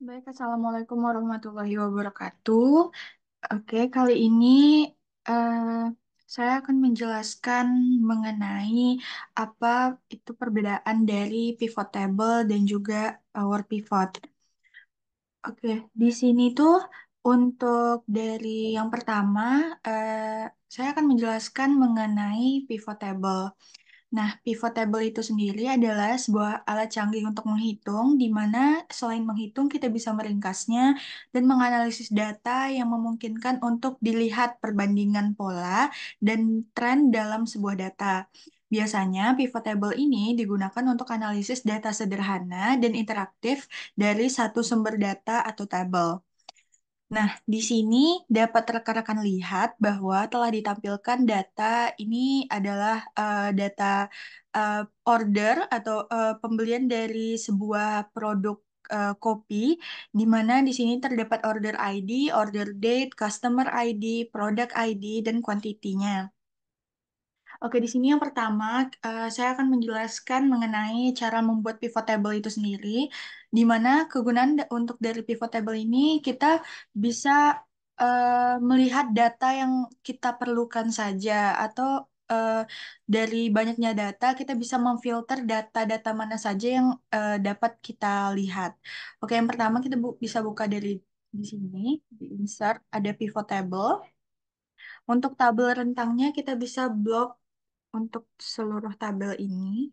Baik, Assalamualaikum warahmatullahi wabarakatuh. Oke, kali ini eh, saya akan menjelaskan mengenai apa itu perbedaan dari pivot table dan juga power pivot. Oke, di sini tuh untuk dari yang pertama, saya akan menjelaskan mengenai pivot table. Nah, pivot table itu sendiri adalah sebuah alat canggih untuk menghitung, di mana selain menghitung, kita bisa meringkasnya dan menganalisis data yang memungkinkan untuk dilihat perbandingan pola dan tren dalam sebuah data. Biasanya, pivot table ini digunakan untuk analisis data sederhana dan interaktif dari satu sumber data atau tabel. Nah, di sini dapat rekan-rekan lihat bahwa telah ditampilkan data ini adalah data eh, order atau pembelian dari sebuah produk kopi, di mana di sini terdapat order ID, order date, customer ID, product ID, dan kuantitinya. Oke, di sini yang pertama, saya akan menjelaskan mengenai cara membuat pivot table itu sendiri, di mana kegunaan untuk dari pivot table ini kita bisa melihat data yang kita perlukan saja, atau eh, dari banyaknya data kita bisa memfilter data-data mana saja yang dapat kita lihat. Oke, yang pertama kita bisa buka dari di sini, di insert ada pivot table. Untuk tabel rentangnya kita bisa blok untuk seluruh tabel ini,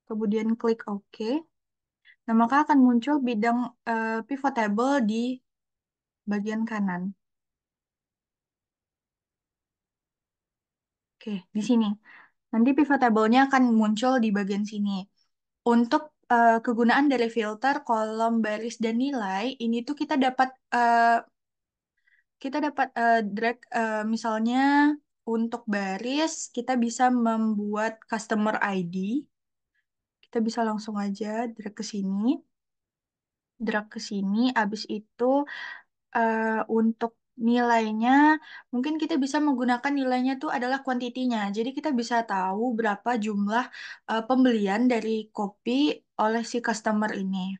kemudian klik OK. Nah, maka akan muncul bidang pivot table di bagian kanan. Oke, di sini. Nanti pivot table-nya akan muncul di bagian sini. Untuk kegunaan dari filter, kolom, baris, dan nilai, ini tuh kita dapat drag misalnya untuk baris, kita bisa membuat customer ID. Kita bisa langsung aja drag ke sini. Drag ke sini, habis itu untuk nilainya mungkin kita bisa menggunakan nilainya tuh adalah kuantitinya. Jadi kita bisa tahu berapa jumlah pembelian dari kopi oleh si customer ini.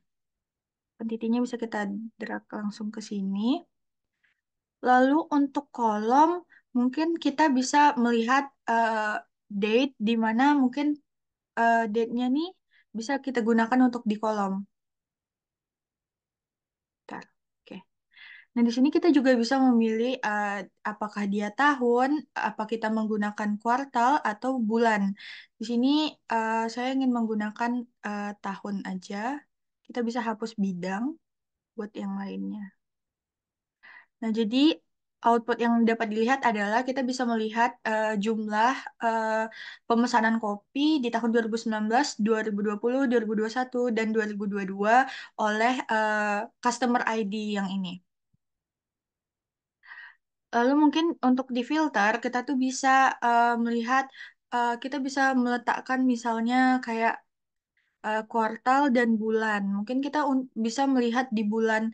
Kuantitinya bisa kita drag langsung ke sini. Lalu untuk kolom mungkin kita bisa melihat date di mana mungkin date-nya nih bisa kita gunakan untuk di kolom. Bentar. Oke. Nah, di sini kita juga bisa memilih apakah dia tahun, apa kita menggunakan kuartal atau bulan. Di sini saya ingin menggunakan tahun aja. Kita bisa hapus bidang buat yang lainnya. Nah, jadi output yang dapat dilihat adalah kita bisa melihat jumlah eh, pemesanan kopi di tahun 2019, 2020, 2021, dan 2022 oleh customer ID yang ini. Lalu mungkin untuk di filter kita tuh bisa melihat kita bisa meletakkan misalnya kayak kuartal dan bulan. Mungkin kita bisa melihat di bulan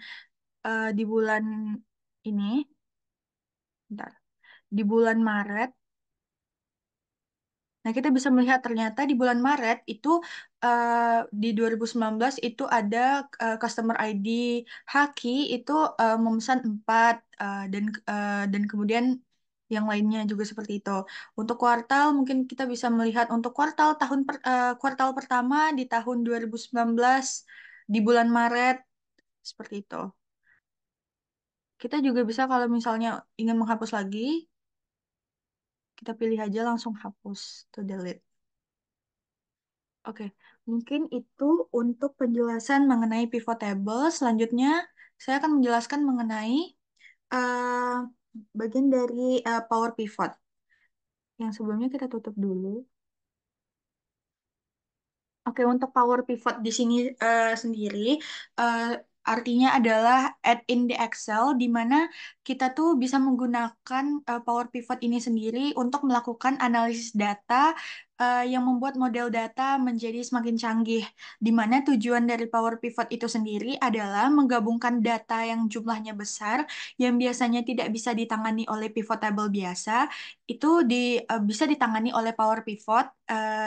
ini, bentar, di bulan Maret. Nah, kita bisa melihat ternyata di bulan Maret itu di 2019 itu ada customer ID Haki itu memesan 4 dan kemudian yang lainnya juga seperti itu. Untuk kuartal mungkin kita bisa melihat untuk kuartal pertama di tahun 2019 di bulan Maret seperti itu. Kita juga bisa kalau misalnya ingin menghapus lagi, kita pilih aja langsung hapus to delete. Oke, mungkin itu untuk penjelasan mengenai pivot table. Selanjutnya, saya akan menjelaskan mengenai eh, bagian dari power pivot. Yang sebelumnya kita tutup dulu. Oke, untuk power pivot di sini sendiri, eh, artinya adalah add in the Excel, di mana kita tuh bisa menggunakan power pivot ini sendiri untuk melakukan analisis data yang membuat model data menjadi semakin canggih, di mana tujuan dari Power Pivot itu sendiri adalah menggabungkan data yang jumlahnya besar, yang biasanya tidak bisa ditangani oleh pivot table biasa, itu bisa ditangani oleh Power Pivot,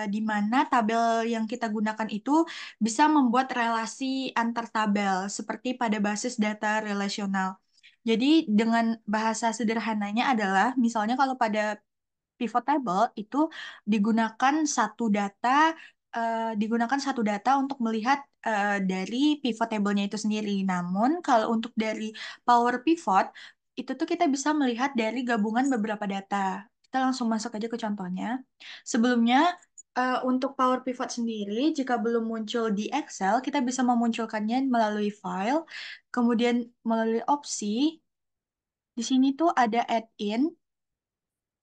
di mana tabel yang kita gunakan itu bisa membuat relasi antar tabel, seperti pada basis data relasional. Jadi dengan bahasa sederhananya adalah, misalnya kalau pada pivot table itu digunakan satu data digunakan satu data untuk melihat dari pivot table-nya itu sendiri. Namun kalau untuk dari power pivot itu tuh kita bisa melihat dari gabungan beberapa data. Kita langsung masuk aja ke contohnya. Sebelumnya untuk power pivot sendiri jika belum muncul di Excel, kita bisa memunculkannya melalui file, kemudian melalui opsi. Di sini tuh ada add-in.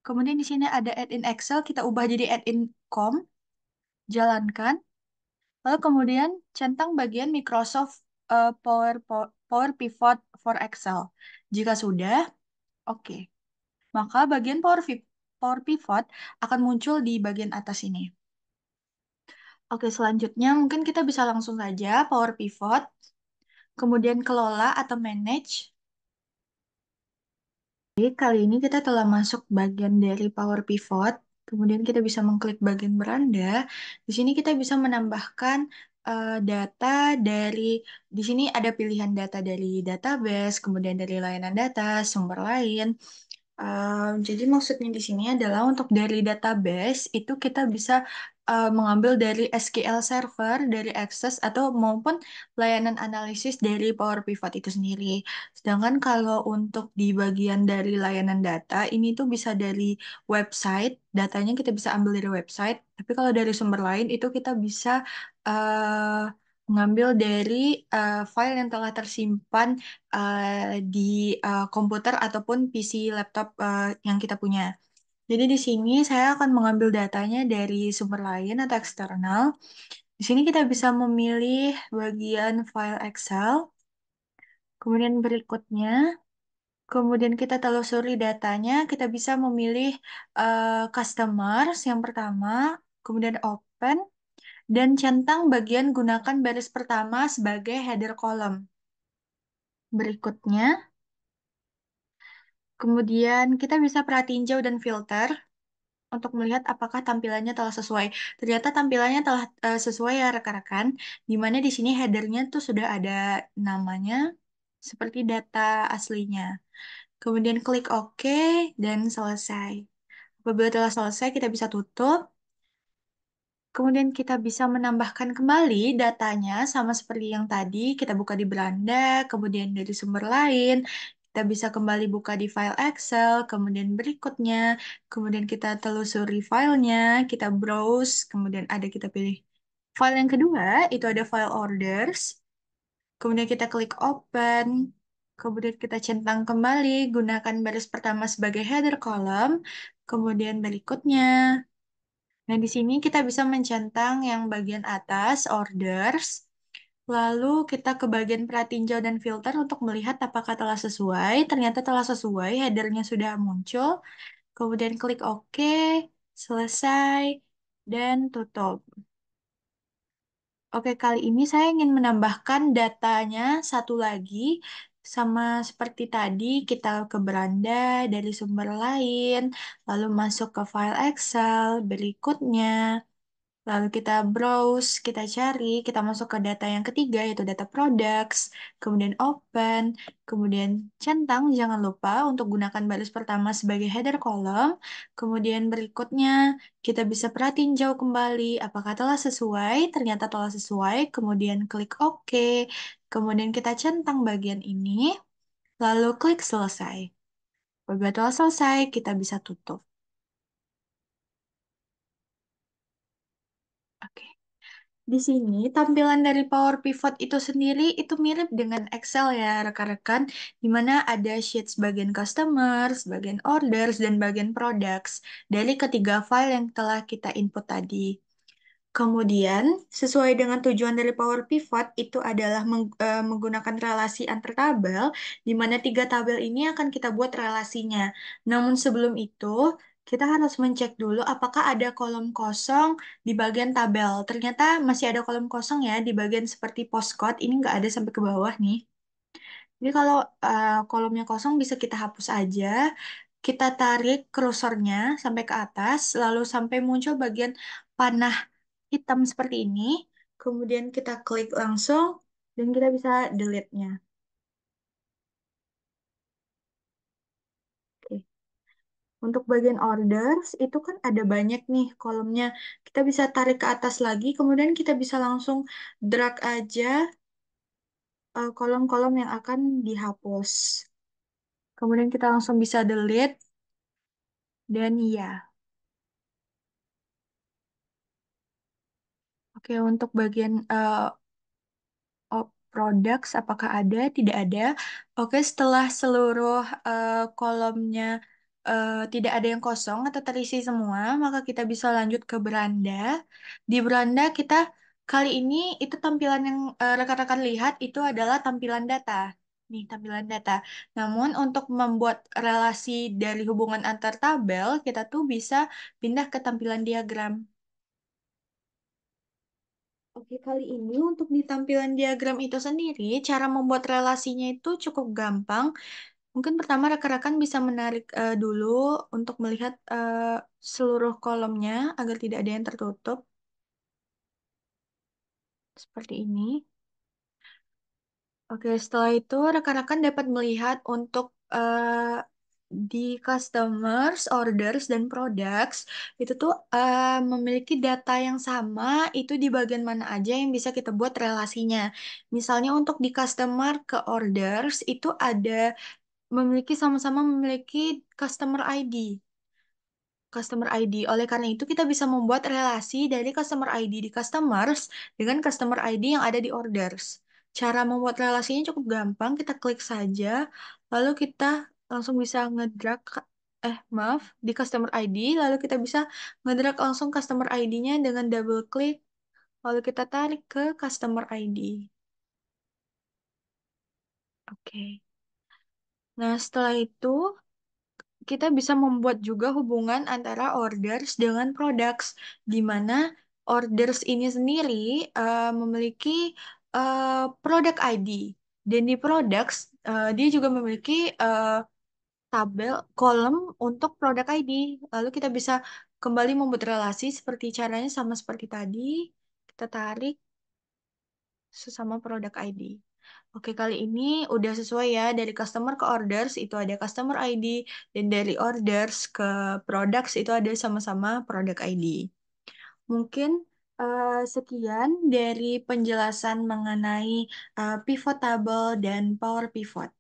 Kemudian di sini ada add-in Excel, kita ubah jadi add-in com, jalankan. Lalu kemudian centang bagian Microsoft Power Pivot for Excel. Jika sudah, oke. Maka bagian Power Pivot akan muncul di bagian atas ini. Oke, selanjutnya mungkin kita bisa langsung saja Power Pivot, kemudian kelola atau manage. Jadi kali ini kita telah masuk bagian dari Power Pivot, kemudian kita bisa mengklik bagian beranda. Di sini kita bisa menambahkan data dari, di sini ada pilihan data dari database, kemudian dari layanan data, sumber lain. Jadi maksudnya di sini adalah untuk dari database itu kita bisa mengambil dari SQL Server, dari Access atau maupun layanan analisis dari Power Pivot itu sendiri. Sedangkan kalau untuk di bagian dari layanan data ini tuh bisa dari website, datanya kita bisa ambil dari website. Tapi kalau dari sumber lain itu kita bisa mengambil dari file yang telah tersimpan di komputer ataupun PC laptop yang kita punya. Jadi di sini saya akan mengambil datanya dari sumber lain atau eksternal. Di sini kita bisa memilih bagian file Excel, kemudian berikutnya, kemudian kita telusuri datanya, kita bisa memilih customers yang pertama, kemudian open, dan centang bagian gunakan baris pertama sebagai header column. Berikutnya, kemudian kita bisa pratinjau dan filter untuk melihat apakah tampilannya telah sesuai. Ternyata tampilannya telah sesuai ya rekan-rekan, di mana di sini headernya tuh sudah ada namanya seperti data aslinya. Kemudian klik OK dan selesai. Apabila telah selesai, kita bisa tutup. Kemudian kita bisa menambahkan kembali datanya sama seperti yang tadi. Kita buka di beranda, kemudian dari sumber lain. Kita bisa kembali buka di file Excel, kemudian berikutnya. Kemudian kita telusuri filenya, kita browse, kemudian ada kita pilih. File yang kedua, itu ada file orders. Kemudian kita klik open. Kemudian kita centang kembali, gunakan baris pertama sebagai header column. Kemudian berikutnya. Nah, di sini kita bisa mencentang yang bagian atas, orders. Lalu kita ke bagian pratinjau dan filter untuk melihat apakah telah sesuai. Ternyata telah sesuai, headernya sudah muncul. Kemudian klik OK, selesai, dan tutup. Oke, kali ini saya ingin menambahkan datanya satu lagi. Sama seperti tadi, kita ke beranda dari sumber lain, lalu masuk ke file Excel, berikutnya. Lalu kita browse, kita cari, kita masuk ke data yang ketiga, yaitu data products, kemudian open, kemudian centang, jangan lupa untuk gunakan baris pertama sebagai header column, kemudian berikutnya kita bisa pratinjau kembali apakah telah sesuai, ternyata telah sesuai, kemudian klik OK, kemudian kita centang bagian ini, lalu klik selesai. Apabila telah selesai, kita bisa tutup. Oke. Di sini tampilan dari Power Pivot itu sendiri itu mirip dengan Excel ya rekan-rekan, di mana ada sheets bagian customers, bagian orders, dan bagian products dari ketiga file yang telah kita input tadi. Kemudian, sesuai dengan tujuan dari Power Pivot itu adalah menggunakan relasi antar tabel, di mana tiga tabel ini akan kita buat relasinya. Namun sebelum itu, kita harus mencek dulu apakah ada kolom kosong di bagian tabel. Ternyata masih ada kolom kosong ya di bagian seperti postcode. Ini nggak ada sampai ke bawah nih. Jadi kalau kolomnya kosong bisa kita hapus aja. Kita tarik kursornya sampai ke atas, lalu sampai muncul bagian panah hitam seperti ini. Kemudian kita klik langsung dan kita bisa delete-nya. Oke. Untuk bagian orders itu kan ada banyak nih kolomnya. Kita bisa tarik ke atas lagi, kemudian kita bisa langsung drag aja kolom-kolom yang akan dihapus. Kemudian kita langsung bisa delete dan ya. Oke, untuk bagian products apakah ada? Tidak ada. Oke, setelah seluruh kolomnya tidak ada yang kosong atau terisi semua, maka kita bisa lanjut ke beranda. Di beranda kita kali ini itu tampilan yang rekan-rekan lihat itu adalah tampilan data. Nih, tampilan data. Namun untuk membuat relasi dari hubungan antar tabel, kita tuh bisa pindah ke tampilan diagram. Oke, kali ini untuk di tampilan diagram itu sendiri, cara membuat relasinya itu cukup gampang. Mungkin pertama rekan-rekan bisa menarik dulu untuk melihat seluruh kolomnya agar tidak ada yang tertutup, seperti ini. Oke, setelah itu rekan-rekan dapat melihat untuk di customers, orders, dan products itu tuh memiliki data yang sama itu di bagian mana aja yang bisa kita buat relasinya. Misalnya untuk di customer ke orders itu ada sama-sama memiliki customer ID. Customer ID. Oleh karena itu, kita bisa membuat relasi dari customer ID di customers dengan customer ID yang ada di orders. Cara membuat relasinya cukup gampang, kita klik saja, lalu kita langsung bisa ngedrag, maaf, di customer ID, lalu kita bisa ngedrag langsung customer ID-nya dengan double klik, lalu kita tarik ke customer ID. Oke. Nah, setelah itu, kita bisa membuat juga hubungan antara orders dengan products, di mana orders ini sendiri memiliki product ID. Dan di products, dia juga memiliki tabel kolom untuk product ID. Lalu kita bisa kembali membuat relasi seperti caranya sama seperti tadi. Kita tarik sesama produk ID. Oke, kali ini udah sesuai ya. Dari customer ke orders itu ada customer ID. Dan dari orders ke products itu ada sama-sama product ID. Mungkin sekian dari penjelasan mengenai pivot table dan power pivot.